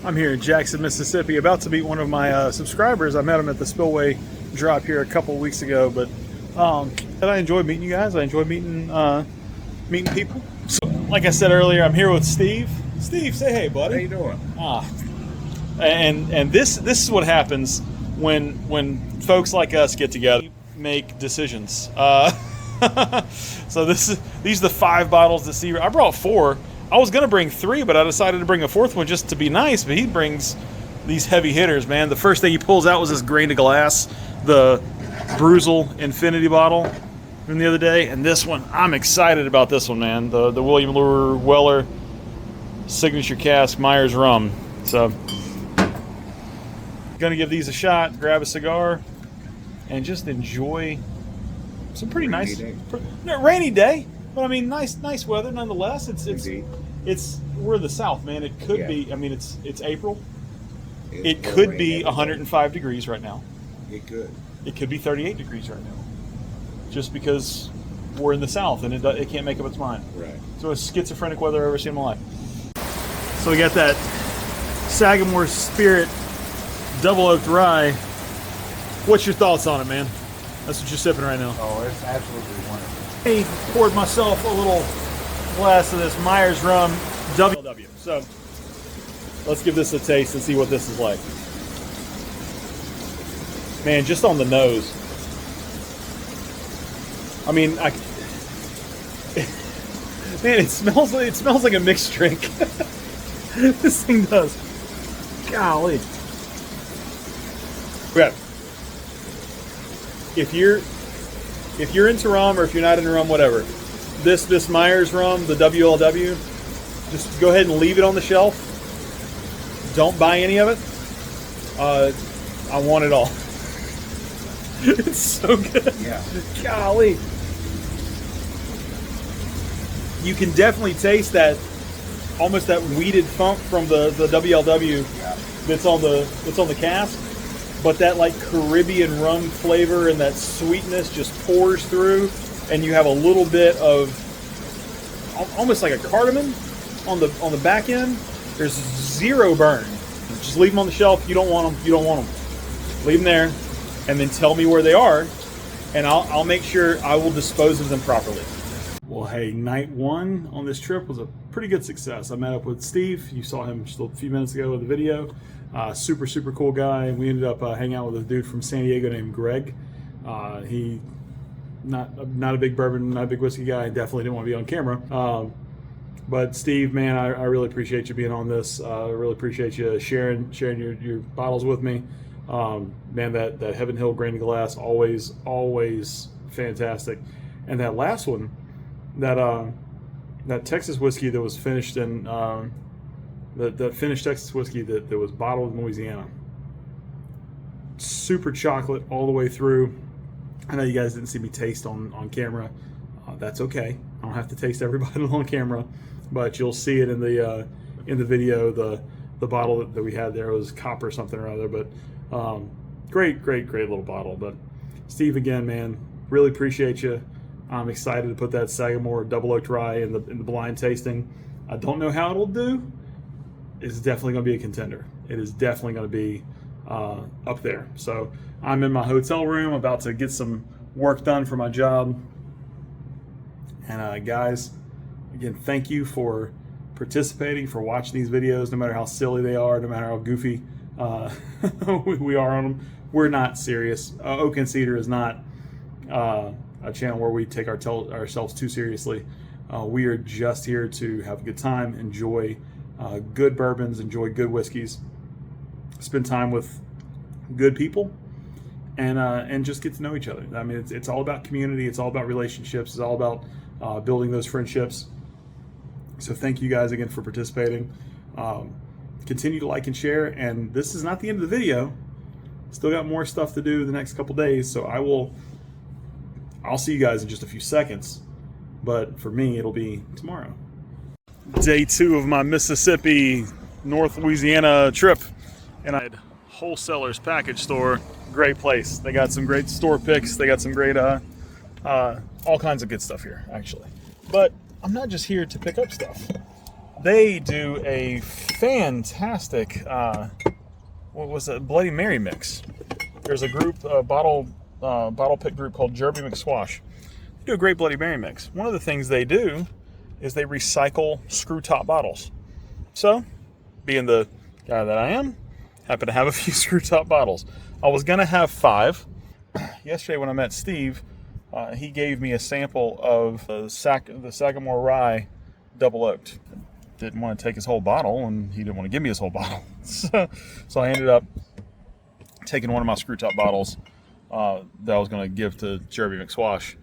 I'm here in Jackson, Mississippi, about to meet one of my subscribers. I met him at the Spillway drop here a couple of weeks ago, but I enjoyed meeting you guys. I enjoyed meeting people. So, like I said earlier, I'm here with Steve. Steve, say hey, buddy. How you doing? And this is what happens when folks like us get together, make decisions. So these are the 5 bottles that Steve. I brought 4. I was gonna bring 3, but I decided to bring a 4th one just to be nice. But he brings these heavy hitters, man. The first thing he pulls out was this grain to glass, the Bruzel Infinity bottle from the other day, and this one, I'm excited about this one, man. The William Lure Weller Signature Cask Myers Rum. So, gonna give these a shot, grab a cigar, and just enjoy some pretty nice rainy day. But I mean, nice weather nonetheless. It's we're in the South, man. It could be. I mean, it's April. It could be 105 degrees right now. It could. It could be 38 degrees right now, just because we're in the South and it can't make up its mind. Right. So it's schizophrenic weather I've ever seen in my life. So we got that Saggamore Spirit Double Oaked Rye. What's your thoughts on it, man? That's what you're sipping right now. Oh, it's absolutely wonderful. I poured myself a little glass of this Myers Rum WLW. So let's give this a taste and see what this is like. Man, just on the nose. I mean, man, it smells like a mixed drink. This thing does. Golly. Okay. If you're into rum, or if you're not into rum, whatever, this Myers Rum, the WLW, just go ahead and leave it on the shelf. Don't buy any of it. I want it all. It's so good. Yeah. Golly. You can definitely taste that, almost that weeded funk from the WLW that's on the cask. But that like Caribbean rum flavor and that sweetness just pours through, and you have a little bit of almost like a cardamom on the back end. There's zero burn. Just leave them on the shelf. You don't want them. You don't want them. Leave them there, and then tell me where they are, and I'll make sure I will dispose of them properly. Well, hey, night 1 on this trip was a pretty good success. I met up with Steve. You saw him just a few minutes ago in the video. Super cool guy, and we ended up hanging out with a dude from San Diego named Greg. He not a big bourbon, not a big whiskey guy. Definitely didn't want to be on camera. But Steve, man, I really appreciate you being on this. I really appreciate you sharing your bottles with me. Man, that Heaven Hill grain to glass, always fantastic. And that last one, that Texas whiskey that was finished in. That finished Texas whiskey that was bottled in Louisiana. Super chocolate all the way through. I know you guys didn't see me taste on camera. That's okay. I don't have to taste every bottle on camera, but you'll see it in the video. The bottle that we had there was copper something or other, but great little bottle. But Steve, again, man, really appreciate you. I'm excited to put that Saggamore Double Oaked Rye in the blind tasting. I don't know how it'll do. It's definitely going to be a contender. It is definitely going to be up there. So I'm in my hotel room about to get some work done for my job. And guys, again, thank you for participating, for watching these videos, no matter how silly they are, no matter how goofy we are on them. We're not serious. Oak and Cedar is not a channel where we take ourselves too seriously. We are just here to have a good time, enjoy good bourbons, enjoy good whiskeys, spend time with good people, and just get to know each other. I mean, it's all about community. It's all about relationships. It's all about building those friendships. So thank you guys again for participating. Continue to like and share. And this is not the end of the video. Still got more stuff to do the next couple days. So I'll see you guys in just a few seconds. But for me, it'll be tomorrow. Day 2 of my Mississippi, North Louisiana trip, and I had Wholesalers Package Store. Great place. They got some great store picks. They got some great all kinds of good stuff here, actually. But I'm not just here to pick up stuff. They do a fantastic, what was it, Bloody Mary mix. There's a group, bottle pick group called Jerby McSwash. They do a great Bloody Mary mix. One of the things they do is they recycle screw top bottles. So, being the guy that I am, happen to have a few screw top bottles. I was gonna have 5. Yesterday when I met Steve, he gave me a sample of the Saggamore Rye Double Oaked. Didn't want to take his whole bottle, and he didn't want to give me his whole bottle. So I ended up taking one of my screw top bottles that I was going to give to Jerby McSwash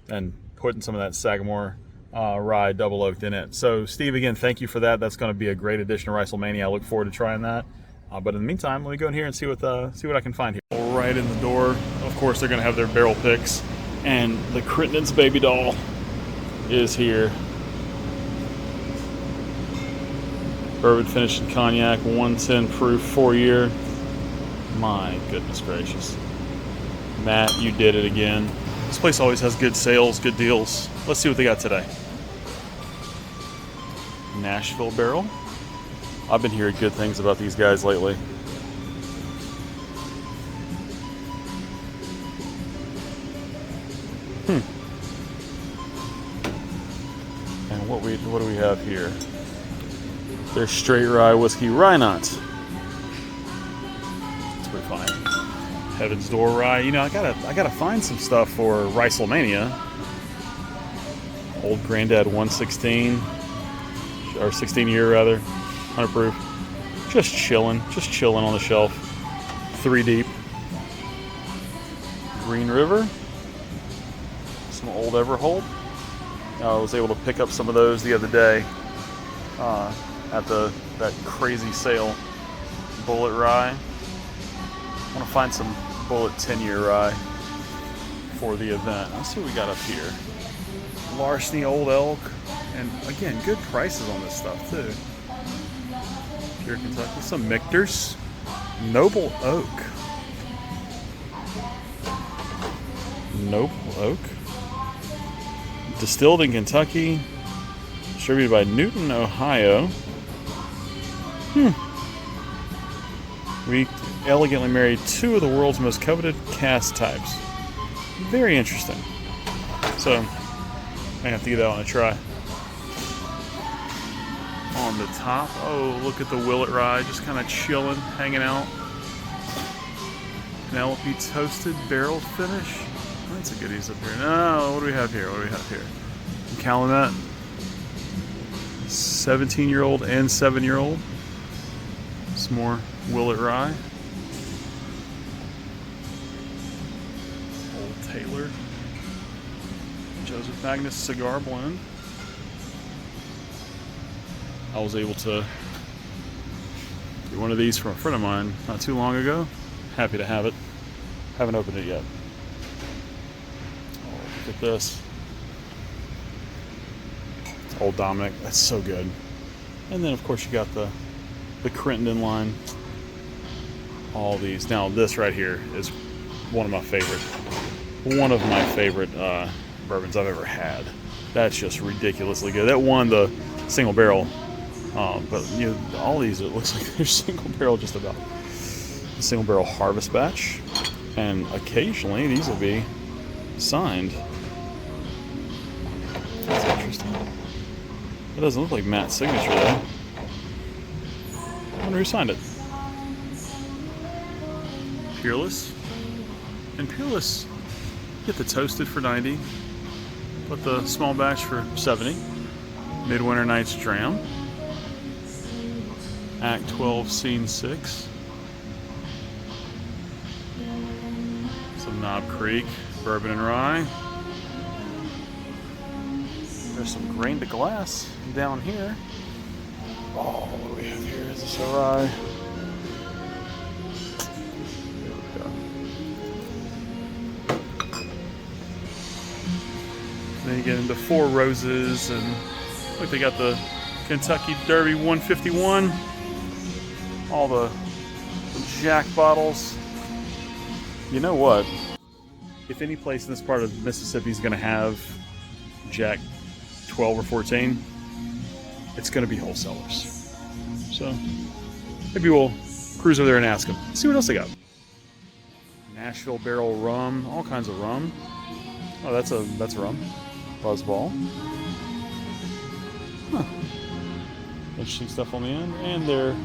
and putting some of that Saggamore Rye Double Oaked in it. So Steve, again, thank you for that. That's going to be a great addition to Riflemania. I look forward to trying that. But in the meantime, let me go in here and see what I can find here. Right in the door, of course, they're going to have their barrel picks, and the Crittenden's baby doll is here. Bourbon finished in cognac, 110 proof, 4-year. My goodness gracious. Matt, you did it again. This place always has good sales, good deals. Let's see what they got today. Nashville barrel. I've been hearing good things about these guys lately. And what do we have here? There's straight rye whiskey rye nuts. That's pretty fine. Heaven's Door rye. You know, I gotta find some stuff for Riflemania. Old Granddad 116 or 16-year rather, 100 proof. Just chilling on the shelf. 3 deep. Green River. Some old Everhold. I was able to pick up some of those the other day at that crazy sale. Bullet rye. I want to find some Bullet 10-year rye for the event. Let's see what we got up here. Larceny Old Elk, and again, good prices on this stuff too. Pure Kentucky. Some Michter's. Noble Oak. Noble Oak. Distilled in Kentucky. Distributed by Newton, Ohio. We elegantly married 2 of the world's most coveted cask types. Very interesting. So, I have to give that one a try. On the top, oh, look at the Willet Rye, just kind of chilling, hanging out. Penelope Toasted Barrel Finish. That's a goodies up here. No, what do we have here? Calumet. 17-year-old and 7-year-old. Some more Willet Rye. Old Taylor. Joseph Magnus Cigar Blend. I was able to get one of these from a friend of mine not too long ago. Happy to have it. Haven't opened it yet. Oh, look at this. Old Dominic. That's so good. And then, of course, you got the Crittenden line. All these. Now, this right here is one of my favorite bourbons I've ever had. That's just ridiculously good. That won the single barrel. But you know, all these, it looks like they're single barrel just about. A single barrel harvest batch. And occasionally these will be signed. That's interesting. It doesn't look like Matt's signature though. I wonder who signed it. Peerless. And Peerless, get the toasted for 90. Put the small batch for 70. Midwinter Nights Dram. Act 12, Scene 6. Some Knob Creek, Bourbon and Rye. There's some grain to glass down here. Oh, what do we have here? Is this a rye? There we go. Then you get into Four Roses, and look, they got the Kentucky Derby 151. All the Jack bottles. You know what? If any place in this part of Mississippi is going to have Jack 12 or 14, it's going to be wholesalers. So maybe we'll cruise over there and ask them. See what else they got. Nashville barrel rum, all kinds of rum. Oh, that's rum. Buzzball. Huh. Interesting stuff on the end. And their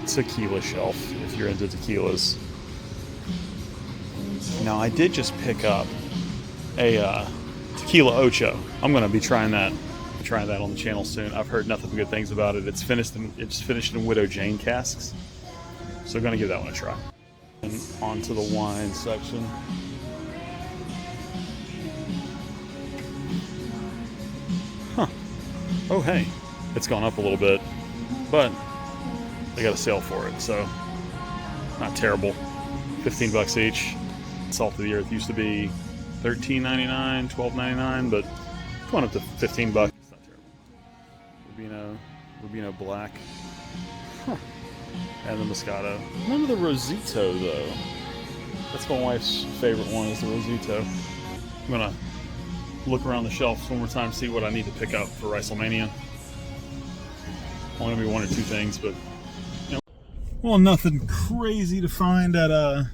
tequila shelf, if you're into tequilas. Now, I did just pick up a tequila ocho. I'm going to be trying that on the channel soon. I've heard nothing but good things about it. It's finished in Widow Jane casks. So I'm going to give that one a try. And on to the wine section. Huh. Oh, hey. It's gone up a little bit, but they got a sale for it, so not terrible. 15 bucks each. Salt of the earth used to be $13.99, $12.99, but going up to 15 bucks. It's not terrible. Rubino black. Huh. And the Moscato. None of the Rosito, though. That's my wife's favorite one, is the Rosito. I'm gonna look around the shelves one more time, see what I need to pick up for Wrestlemania. Only gonna be one or two things, but you know. Well, nothing crazy to find at the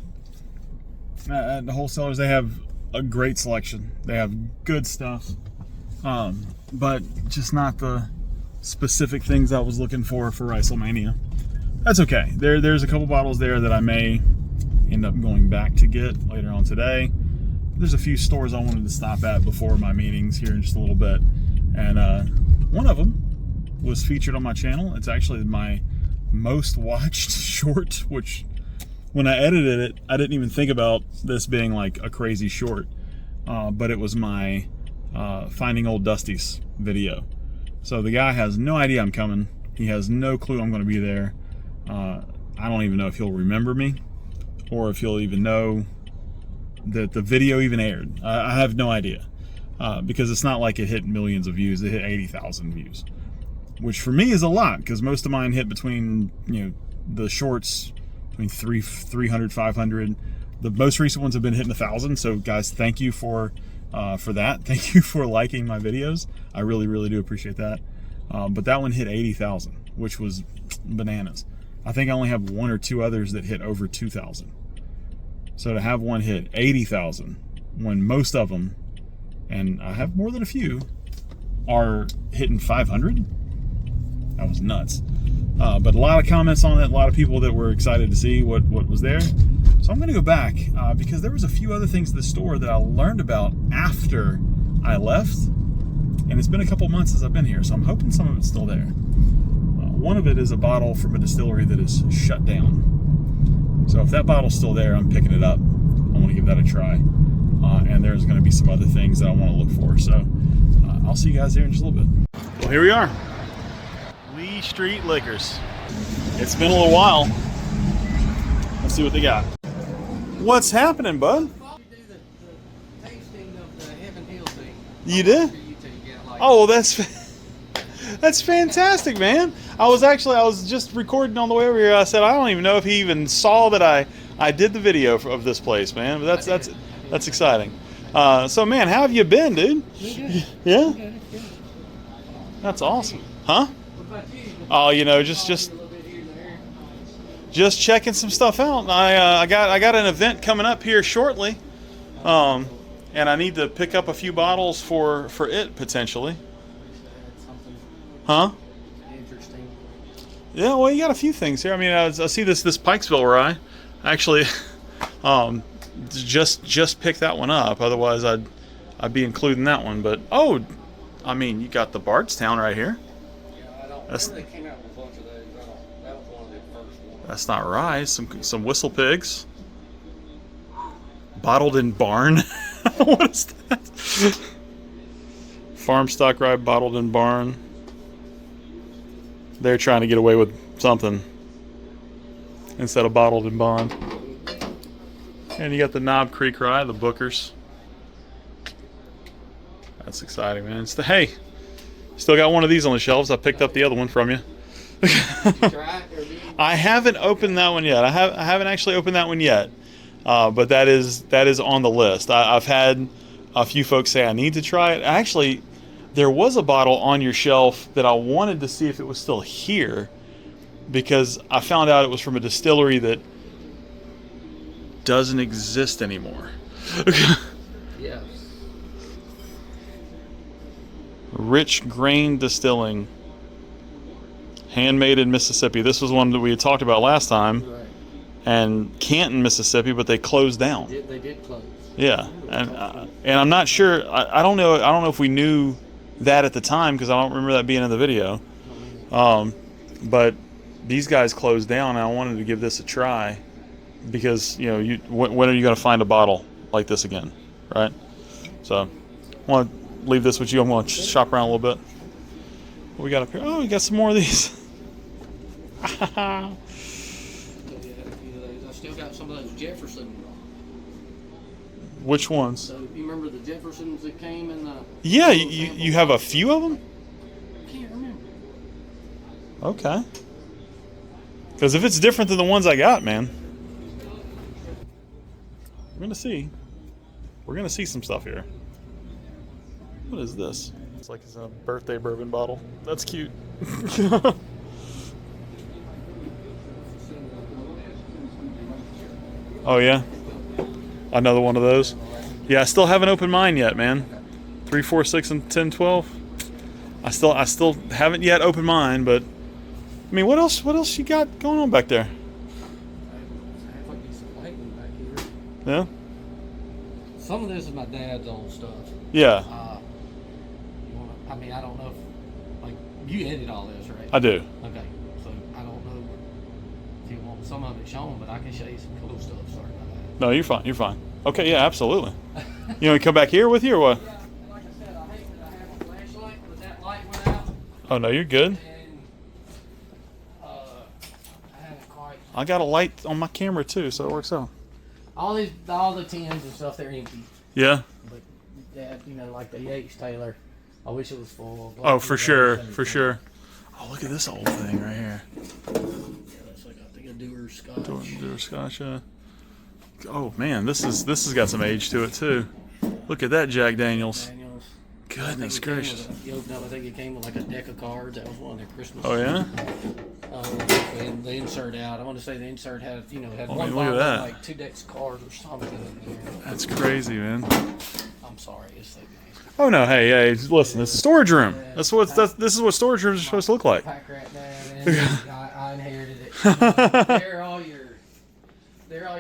wholesalers. They have a great selection. They have good stuff, but just not the specific things I was looking for Wrestlemania. That's okay. There's a couple bottles there that I may end up going back to get later on today. There's a few stores I wanted to stop at before my meetings here in just a little bit, and one of them was featured on my channel. It's actually my most watched short, which when I edited it, I didn't even think about this being like a crazy short, but it was my Finding Old Dusties video. So the guy has no idea I'm coming. He has no clue I'm going to be there. I don't even know if he'll remember me or if he'll even know that the video even aired. I have no idea, because it's not like it hit millions of views. It hit 80,000 views, which for me is a lot, because most of mine hit between, the shorts between 300, 500. The most recent ones have been hitting 1,000. So guys, thank you for that. Thank you for liking my videos. I really, really do appreciate that. But that one hit 80,000, which was bananas. I think I only have one or two others that hit over 2,000. So to have one hit 80,000 when most of them, and I have more than a few, are hitting 500, that was nuts. But a lot of comments on it, a lot of people that were excited to see what was there. So I'm going to go back because there was a few other things at the store that I learned about after I left, and it's been a couple months since I've been here, so I'm hoping some of it's still there. One of it is a bottle from a distillery that is shut down. So if that bottle's still there, I'm picking it up. I want to give that a try. And there's going to be some other things that I want to look for. So I'll see you guys here in just a little bit. Well, here we are. Lee Street Liquors. It's been a little while. Let's see what they got. What's happening, bud? You did? Oh, well, that's fantastic, man. I was just recording on the way over here. I said I don't even know if he even saw that I did the video of this place, man. But that's exciting. So, man, how have you been, dude? Yeah. That's awesome, huh? Oh, just checking some stuff out. I got an event coming up here shortly, and I need to pick up a few bottles for it potentially. Huh? Interesting. Yeah, well, you got a few things here. I mean, I see this Pikesville rye. Actually, just picked that one up. Otherwise, I'd be including that one. But you got the Bardstown right here. Yeah, they came out with a bunch of those. That was one of the first ones. That's not rye. Some Whistle Pigs. Bottled in barn. What is that? Farm stock rye bottled in barn. They're trying to get away with something instead of bottled in bond. And you got the Knob Creek rye, the Bookers. That's exciting, man. Hey, still got one of these on the shelves. I picked up the other one from you. I haven't opened that one yet. I haven't actually opened that one yet. But that is on the list. I've had a few folks say I need to try it. Actually, there was a bottle on your shelf that I wanted to see if it was still here, because I found out it was from a distillery that doesn't exist anymore. Yes. Rich Grain Distilling, handmade in Mississippi. This was one that we had talked about last time. Right. And Canton, Mississippi, but they closed down. They did close. Yeah, and I'm not sure. I don't know. I don't know if we knew that at the time, because I don't remember that being in the video. But these guys closed down, and I wanted to give this a try, because when are you going to find a bottle like this again, right? So I want to leave this with you. I'm going to shop around a little bit. What we got up here? Oh, we got some more of these. I still got some of those Jefferson. Which ones? So you remember the Jeffersons that came in the? Yeah, you have a few of them? I can't remember. Okay. Because if it's different than the ones I got, man, we're gonna see. We're gonna see some stuff here. What is this? It's like it's a birthday bourbon bottle. That's cute. Oh yeah, another one of those. Yeah, I still haven't opened mine yet, man. 3, 4, 6, and 10, 12. I still haven't yet opened mine, but I mean, what else you got going on back there? Yeah. Some of this is my dad's old stuff. Yeah. I mean, I don't know if, like, you edit all this, right? I do. Okay, so I don't know if you want some of it shown, but I can show you some cool stuff. Sorry about that. No, you're fine. You're fine. Okay, yeah, absolutely. You want me to come back here with you or what? Yeah, like I said, I hate that I have a flashlight, but that light went out, Oh no, you're good. and I haven't quite. I got a light on my camera too, so it works out. All the tins and stuff, they're empty. Yeah. But that, like the Yates Taylor, I wish it was full. Oh, for sure, for sure. Oh, look at this old thing right here. Yeah, that's like, I think a Dewar Scotch. Dewar Scotch. Oh man, this has got some age to it too. Look at that Jack Daniels. Daniels. Goodness gracious. You opened up, I think it came with like a deck of cards. That was one of their Christmas. Oh yeah. And the insert out. I want to say the insert had Oh, one look at bottle, that. like 2 decks of cards or something in there. That's crazy, man. I'm sorry, it's so nice. Oh no, hey, listen, it's a storage room. This is what storage rooms are supposed to look like. Pack rat dad, and I inherited it. They're all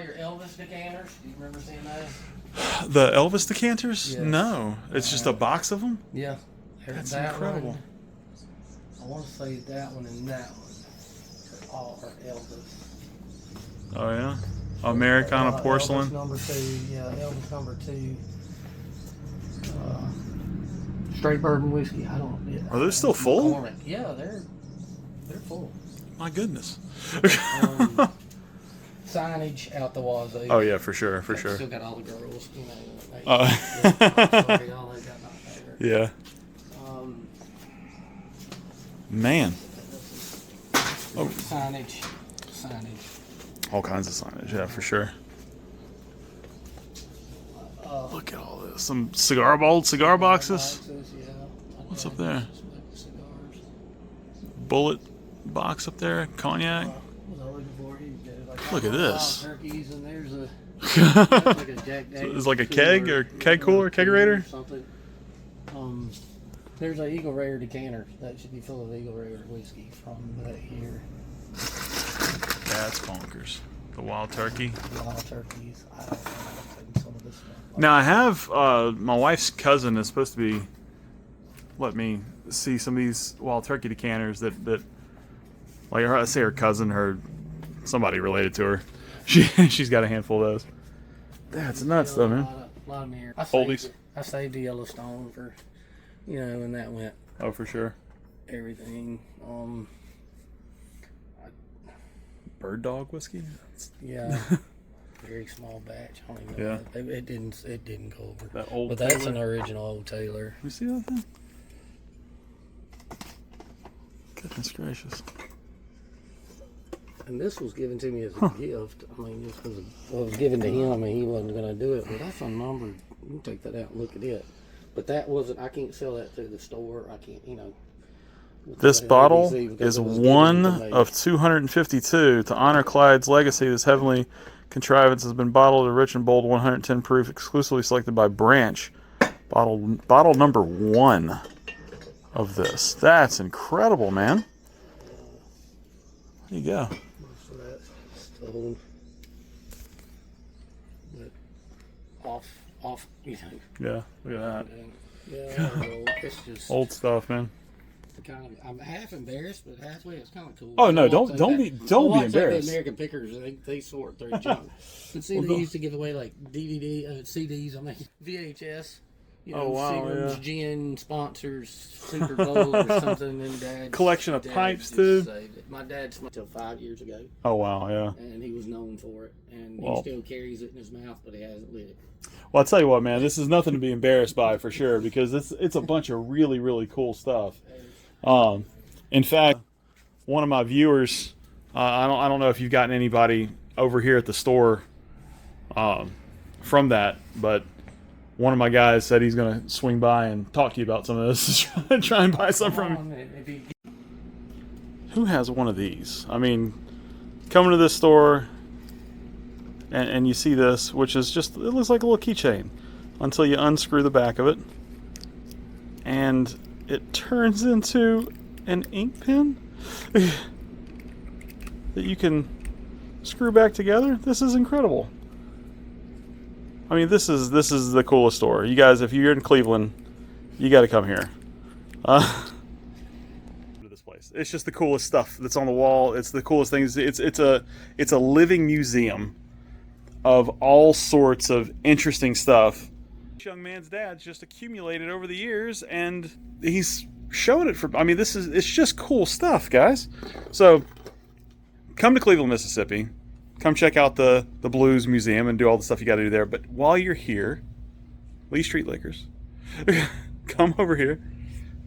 your Elvis decanters. Do you remember seeing those? The Elvis decanters? Yes. No, it's just a box of them. Yeah. That's that incredible. One, I want to say that one and that one are all Elvis. Oh yeah, Americana porcelain. Elvis number 2, yeah, Elvis number 2. Straight bourbon whiskey. I don't. Yeah, Are those still full? McCormick. Yeah, they're full. My goodness. Signage out the wazoo. Oh yeah, for sure, for sure. Still got all the girls. They, Oh. sorry, all they got not there. Yeah. Man. Oh. Signage. All kinds of signage, yeah, for sure. Look at all this. Some cigar boxes. Yeah. What's up there? Cigars. Bullet box up there. Cognac. Was I looking for? Like Look at this. Turkeys, and there's like a Jack Daniels. It's like a keg or keg cooler, kegerator. Something. There's an Eagle Rare decanter that should be full of Eagle Rare whiskey from that year. That's bonkers. The wild turkey. Wild turkeys. I don't know. Some of this stuff. Now I have my wife's cousin is supposed to be let me see some of these wild turkey decanters that like I say her cousin, her somebody related to her. She's got a handful of those. That's nuts though, man. A lot of mirror. Oldies. I saved the Yellowstone for, and that went Oh, for sure. everything. Bird dog whiskey. Yeah. Very small batch. I don't even know. Yeah. It didn't go over. That old But that's Taylor? an original old Taylor. You see that thing? Goodness gracious. And this was given to me as a gift. I mean, this was given to him, and he wasn't going to do it. But that's unnumbered. You can take that out and look at it. But that wasn't. I can't sell that through the store. I can't. This bottle because is it was given one to me. of 252 to honor Clyde's legacy. This heavenly contrivance has been bottled at rich and bold 110 proof, exclusively selected by Branch. Bottle number 1 of this. That's incredible, man. There you go. So that's stolen. But off. Yeah, look at that. Yeah, well, it's just Old stuff, man. kind of. I'm half embarrassed, but halfway it's kind of cool. Oh no, don't be embarrassed. The American Pickers, they sort through junk. But see, they used to give away like DVD, CDs. I mean, VHS. Seagram's Gin sponsors Super Bowl or something. And Dad collection of pipes too. My dad smoked until 5 years ago. Oh wow, yeah. And he was known for it, and he still carries it in his mouth, but he hasn't lit it. Well, I'll tell you what, man, this is nothing to be embarrassed by for sure, because it's a bunch of really, really cool stuff. In fact, one of my viewers, I don't know if you've gotten anybody over here at the store from that, but one of my guys said he's going to swing by and talk to you about some of this, try and buy some from you. Who has one of these? I mean, coming to this store and you see this, which is just, it looks like a little keychain until you unscrew the back of it and it turns into an ink pen that you can screw back together. This is incredible. I mean, this is the coolest store. You guys, if you're in Cleveland, you got to come here. To this place, it's just the coolest stuff that's on the wall. It's the coolest things. It's a living museum of all sorts of interesting stuff. This young man's dad's just accumulated over the years, and he's showing it for. I mean, it's just cool stuff, guys. So, come to Cleveland, Mississippi. Come check out the Blues Museum and do all the stuff you got to do there. But while you're here, Lee Street Lakers, come over here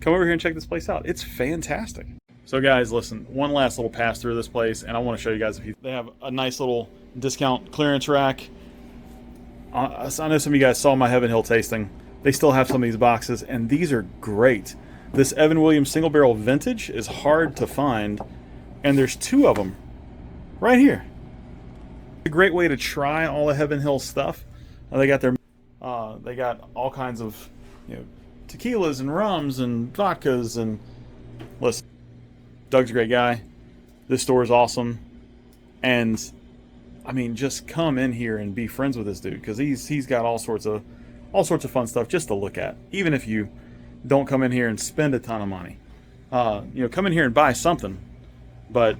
and check this place out. It's fantastic. So guys, listen, one last little pass through this place, and I want to show you guys. They have a nice little discount clearance rack. I know some of you guys saw my Heaven Hill tasting. They still have some of these boxes, and these are great. This Evan Williams single barrel vintage is hard to find, and there's 2 of them right here. A great way to try all the Heaven Hill stuff. They got all kinds of tequilas and rums and vodkas, and listen, Doug's a great guy. This store is awesome, and I mean, just come in here and be friends with this dude, because he's got all sorts of fun stuff just to look at. Even if you don't come in here and spend a ton of money, come in here and buy something, but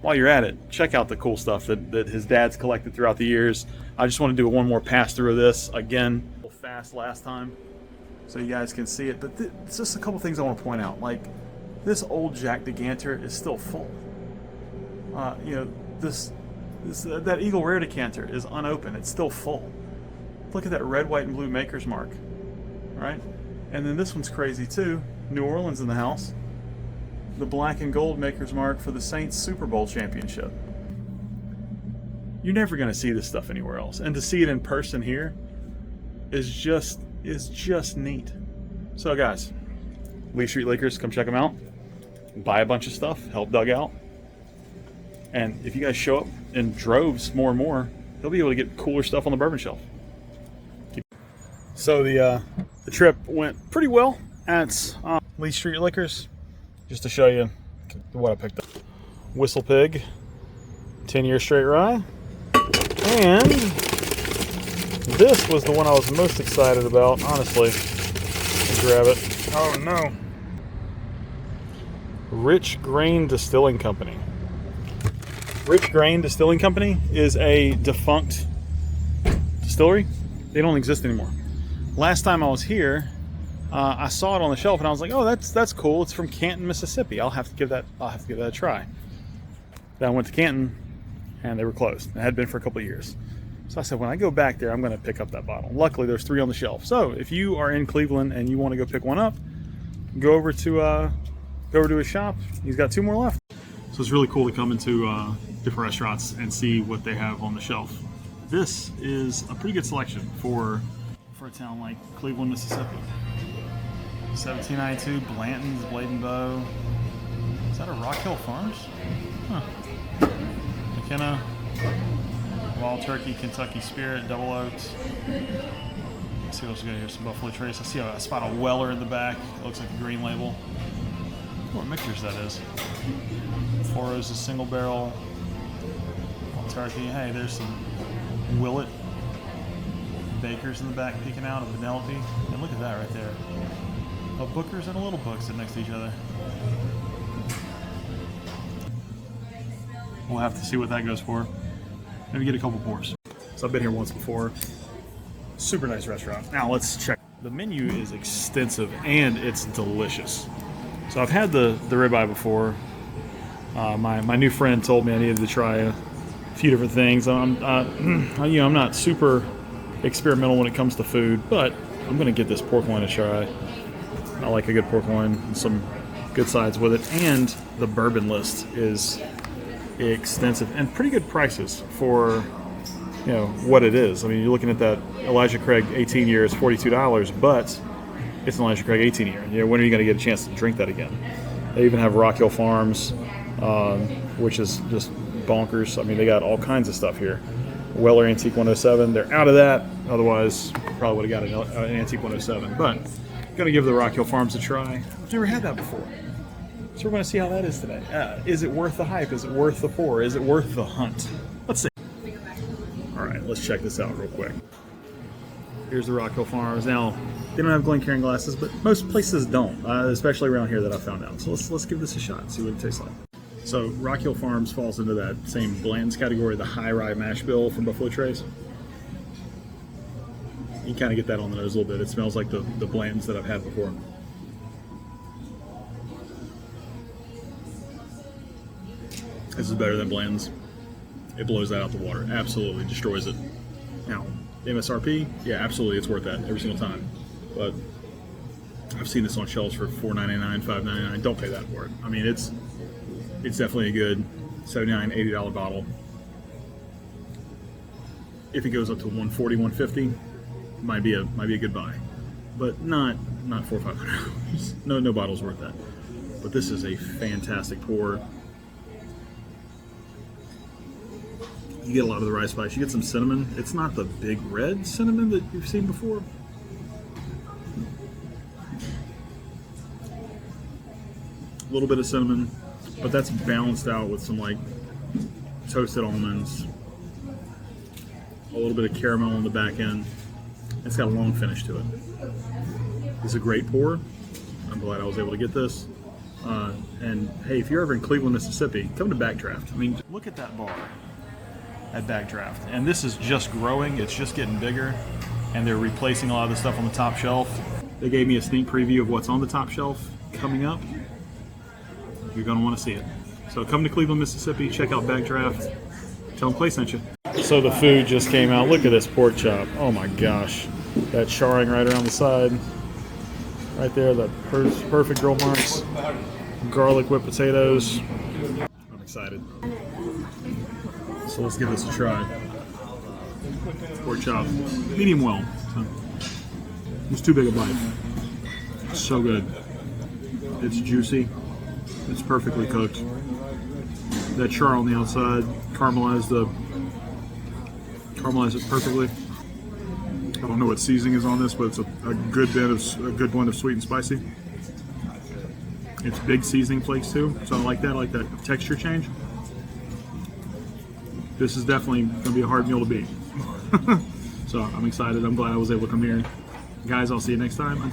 while you're at it, check out the cool stuff that his dad's collected throughout the years. I just want to do one more pass through of this again, a little fast last time, so you guys can see it. But it's just a couple things I want to point out. Like, this old Jack decanter is still full. That Eagle Rare decanter is unopened. It's still full. Look at that red, white, and blue Maker's Mark. Right? And then this one's crazy too. New Orleans in the house. The black and gold Maker's Mark for the Saints Super Bowl championship. You're never going to see this stuff anywhere else, and to see it in person here is just neat. So guys, Lee Street Lakers, come check them out. Buy a bunch of stuff, help Doug out, and if you guys show up in droves more and more, they'll be able to get cooler stuff on the bourbon shelf. So the trip went pretty well at Lee Street Lakers. Just to show you what I picked up. Whistle Pig, 10-year straight rye. And this was the one I was most excited about, honestly. Grab it. Oh no. Rich Grain Distilling Company. Rich Grain Distilling Company is a defunct distillery. They don't exist anymore. Last time I was here, I saw it on the shelf and I was like, "Oh, that's cool. It's from Canton, Mississippi. I'll have to give that a try." Then I went to Canton, and they were closed. It had been for a couple of years. So I said, when I go back there, I'm going to pick up that bottle. Luckily, there's 3 on the shelf. So if you are in Cleveland and you want to go pick one up, go over to his shop. He's got 2 more left. So it's really cool to come into different restaurants and see what they have on the shelf. This is a pretty good selection for for a town like Cleveland, Mississippi. 1792, Blanton's, Blade and Bow. Is that a Rock Hill Farms? Huh. McKenna, Wild Turkey, Kentucky Spirit, Double Oaked. Let's see what else we got here. Some Buffalo Trace. I see a spot of Weller in the back. It looks like a green label. What mixers that is? Four Roses single barrel. Wild Turkey. Hey, there's some Willet Bakers in the back peeking out, a Vanellope. And look at that right there. A Booker's and a Little Book sit next to each other. We'll have to see what that goes for. Maybe get a couple pours. So I've been here once before. Super nice restaurant. Now let's check. The menu is extensive and it's delicious. So I've had the ribeye before. My new friend told me I needed to try a few different things. I'm not super experimental when it comes to food, but I'm gonna get this pork loin a try. I like a good pork loin and some good sides with it. And the bourbon list is extensive and pretty good prices for what it is. I mean, you're looking at that Elijah Craig 18 year is $42, but it's an Elijah Craig 18 year. When are you going to get a chance to drink that again? They even have Rock Hill Farms, which is just bonkers. I mean, they got all kinds of stuff here. Weller Antique 107, they're out of that. Otherwise, probably would have got an Antique 107. But going to give the Rock Hill Farms a try. I've never had that before. So we're going to see how that is today. Is it worth the hype? Is it worth the pour? Is it worth the hunt? Let's see. All right, let's check this out real quick. Here's the Rock Hill Farms. Now, they don't have Glencairn glasses, but most places don't, especially around here that I found out. So let's give this a shot and see what it tastes like. So Rock Hill Farms falls into that same Blanton's category, the high rye mash bill from Buffalo Trace. You kind of get that on the nose a little bit. It smells like the Blanton's that I've had before. This is better than Blanton's. It blows that out the water. Absolutely destroys it. Now, MSRP, yeah, absolutely, it's worth that every single time. But I've seen this on shelves for $4.99, $5.99. Don't pay that for it. I mean, it's definitely a good $79, $80 bottle. If it goes up to $140, $150, might be a good buy. But not $400 or $500. No bottle's worth that. But this is a fantastic pour. You get a lot of the rye spice. You get some cinnamon. It's not the big red cinnamon that you've seen before. A little bit of cinnamon, but that's balanced out with some like toasted almonds, a little bit of caramel on the back end. It's got a long finish to it. It's a great pour. I'm glad I was able to get this. And hey, if you're ever in Cleveland, Mississippi, come to Backdraft. I mean, look at that bar at Backdraft. And this is just growing. It's just getting bigger. And they're replacing a lot of the stuff on the top shelf. They gave me a sneak preview of what's on the top shelf coming up. You're going to want to see it. So come to Cleveland, Mississippi. Check out Backdraft. Tell them Clay sent you. So the food just came out. Look at this pork chop. Oh my gosh. That charring right around the side. Right there, the perfect grill marks. Garlic whipped potatoes. I'm excited. So let's give this a try. Pork chop, medium well. So it's too big a bite. It's so good. It's juicy. It's perfectly cooked. That char on the outside caramelized it perfectly. I don't know what seasoning is on this, but it's a good blend of sweet and spicy. It's big seasoning flakes too, so I like that. I like that texture change. This is definitely going to be a hard meal to beat. So I'm excited. I'm glad I was able to come here. Guys, I'll see you next time. Until